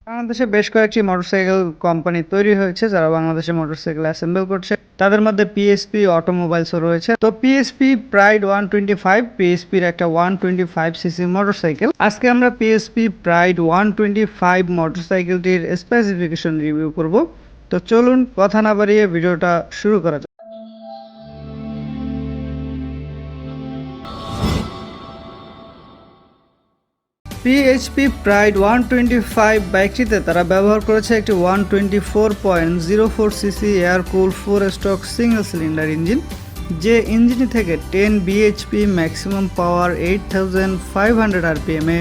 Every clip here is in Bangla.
বাংলাদেশে বেশ কয়েকটি মোটরসাইকেল কোম্পানি তৈরি হয়েছে যারা বাংলাদেশে মোটরসাইকেল অ্যাসেম্বল করছে। তাদের মধ্যে পিএসপি অটোমোবাইলসও রয়েছে। তো পিএসপি প্রাইড 125 পিএসপির একটা 125 সিসি মোটরসাইকেল। আজকে আমরা পিএসপি প্রাইড 125 মোটরসাইকেলটির স্পেসিফিকেশন রিভিউ করব। তো চলুন কথা না বাড়িয়ে ভিডিওটা শুরু করা যাক। পিএইচপি প্রাইড 125 বাইকটিতে তারা ব্যবহার করেছে একটি 124.04 সিসি এয়ার কুল 4 স্ট্রোক সিঙ্গেল সিলিন্ডার ইঞ্জিন, যে ইঞ্জিন থেকে 10 বিএইচপি ম্যাক্সিমাম পাওয়ার 8500 আরপিএম এ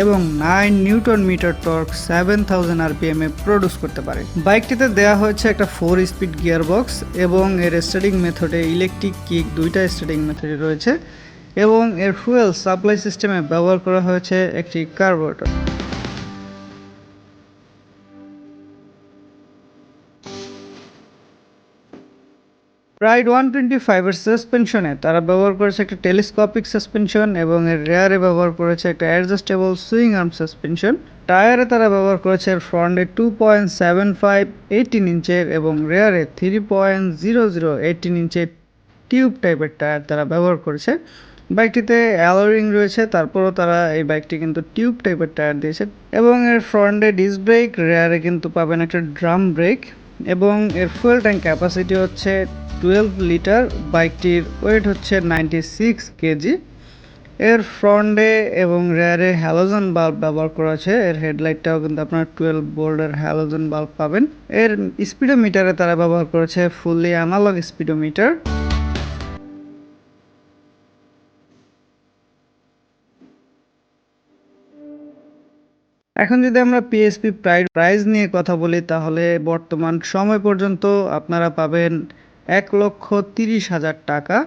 এবং 9 নিউটন মিটার টর্ক 7000 আরপিএম এ প্রডিউস করতে পারে। বাইকটিতে দেওয়া হয়েছে একটা 4 স্পিড গিয়ার বক্স এবং এর স্টার্টিং মেথডে ইলেকট্রিক কিক দুইটা স্টার্টিং মেথডে রয়েছে এবং এর ফুয়েল সাপ্লাই সিস্টেমে ব্যবহার করা হয়েছে একটি কার্বোরেটর। প্রাইড 125 এর সাসপেনশনে তারা ব্যবহার করেছে একটা টেলিস্কোপিক সাসপেনশন এবং এর রেয়ারে ব্যবহার করেছে একটা অ্যাডজাস্টেবল সুইং আর্ম সাসপেনশন। টায়ারে তারা ব্যবহার করেছে ফ্রন্টে 2.75 18 ইঞ্চের এবং রেয়ারে 3.00 18 ইঞ্চের টিউব টাইপের টায়ার তারা ব্যবহার করেছে। বাইকটিতে অ্যালোরিং রয়েছে, তারপরও তারা এই বাইকটি কিন্তু টিউব টাইপের টায়ার দিয়েছে এবং এর ফ্রন্টে ডিস্ক ব্রেক, রেয়ারে কিন্তু পাবেন একটা ড্রাম ব্রেক এবং এর ফুয়েল ট্যাঙ্ক ক্যাপাসিটি হচ্ছে 12 লিটার। বাইকটির ওয়েট হচ্ছে 96 কেজি। এর ফ্রন্টে এবং রেয়ারে হ্যালোজেন বাল্ব ব্যবহার করা আছে। এর হেডলাইটটাও কিন্তু আপনার 12 ভোল্টের হ্যালোজেন বাল্ব পাবেন। এর স্পিডোমিটারে তারা ব্যবহার করেছে ফুললি অ্যানালগ স্পিডোমিটার। এখন যদি আমরা পিএসপি প্রাইস নিয়ে কথা বলি, তাহলে বর্তমান সময় পর্যন্ত আপনারা পাবেন 1,30,000 টাকা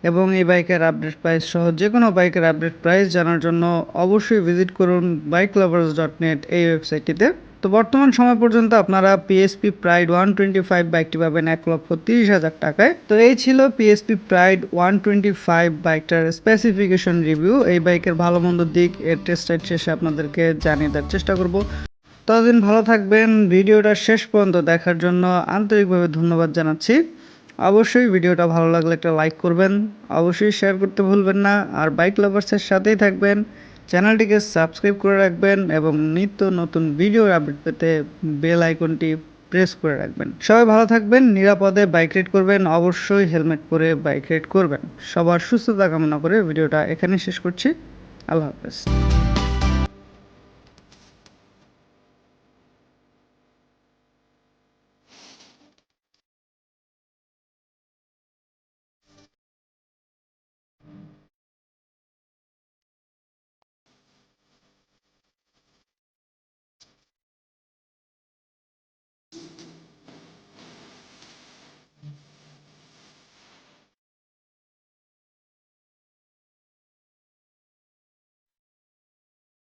এবং এই বাইকের আপডেট প্রাইস সহ যে কোনো বাইকের আপডেট প্রাইস জানার জন্য অবশ্যই ভিজিট করুন bikelovers.net এই ওয়েবসাইটটিতে। তো বর্তমান সময় পর্যন্ত আপনারা পিএসপি প্রাইড 125 বাইকটি পাবেন 1,30,000 টাকায়। তো এই ছিল পিএসপি প্রাইড 125 বাইকটার স্পেসিফিকেশন রিভিউ। এই বাইকের ভালো মন্দ দিক এর টেস্ট রাইড শেষে আপনাদেরকে জানিয়ে দেওয়ার চেষ্টা করব। ততদিন ভালো থাকবেন। ভিডিওটা শেষ পর্যন্ত দেখার জন্য আন্তরিকভাবে ধন্যবাদ জানাচ্ছি। অবশ্যই ভিডিওটা ভালো লাগলে একটা লাইক করবেন, অবশ্যই শেয়ার করতে ভুলবেন না, আর বাইক লাভার্সের সাথেই থাকবেন। চ্যানেলটিকে সাবস্ক্রাইব করে রাখবেন এবং নিত্য নতুন ভিডিওর আপডেট পেতে বেল আইকনটি প্রেস করে রাখবেন। সবাই ভালো থাকবেন, নিরাপদে বাইক রাইড করবেন, অবশ্যই হেলমেট পরে বাইক রাইড করবেন। সবার সুস্থতা কামনা করে ভিডিওটা এখানে শেষ করছি। আল্লাহ হাফেজ।